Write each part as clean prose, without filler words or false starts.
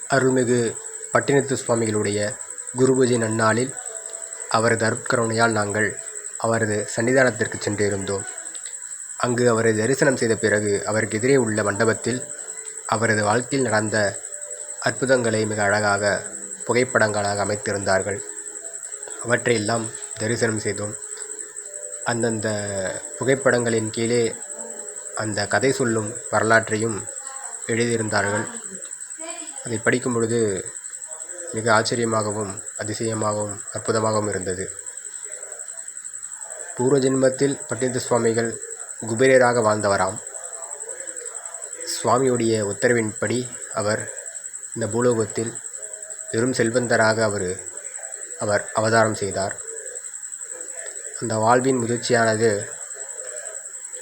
அருள்மிகு பட்டினத்து சுவாமிகளுடைய குரு பூஜை நன்னாளில் அவரது அருட்கருணையால் நாங்கள் அவரது சன்னிதானத்திற்கு சென்றிருந்தோம். அங்கு அவரை தரிசனம் செய்த பிறகு அவருக்கு எதிரே உள்ள மண்டபத்தில் அவரது வாழ்க்கையில் நடந்த அற்புதங்களை மிக அழகாக புகைப்படங்களாக அமைத்திருந்தார்கள். அவற்றையெல்லாம் தரிசனம் செய்தோம். அந்தந்த புகைப்படங்களின் கீழே அந்த கதை சொல்லும் வரலாற்றையும் எழுதியிருந்தார்கள். அதை படிக்கும் பொழுது மிக ஆச்சரியமாகவும் அதிசயமாகவும் அற்புதமாகவும் இருந்தது. பூர்வ ஜென்மத்தில் பட்டினத்து சுவாமிகள் குபேரராக வாழ்ந்தவராம். சுவாமியுடைய உத்தரவின்படி அவர் இந்த பூலோகத்தில் வெறும் செல்வந்தராக அவர் அவதாரம் செய்தார். அந்த வாழ்வின் முதிர்ச்சியானது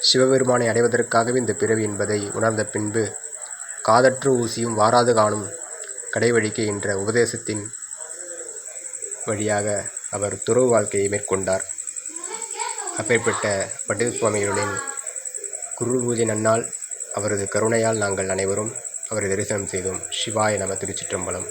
சிவபெருமானை அடைவதற்காகவே இந்த பிறவி என்பதை உணர்ந்த பின்பு காதற்று ஊசியும் வாராது காணும் கடைவழிக்கை என்ற உபதேசத்தின் வழியாக அவர் துறவு வாழ்க்கையை மேற்கொண்டார். அப்பேற்பட்ட பட்டினத்து சுவாமிகளின் குரு பூஜை நன்னாள் அவரது கருணையால் நாங்கள் அனைவரும் அவரை தரிசனம் செய்தோம். சிவாய நம. திருச்சிற்றம்பலம்.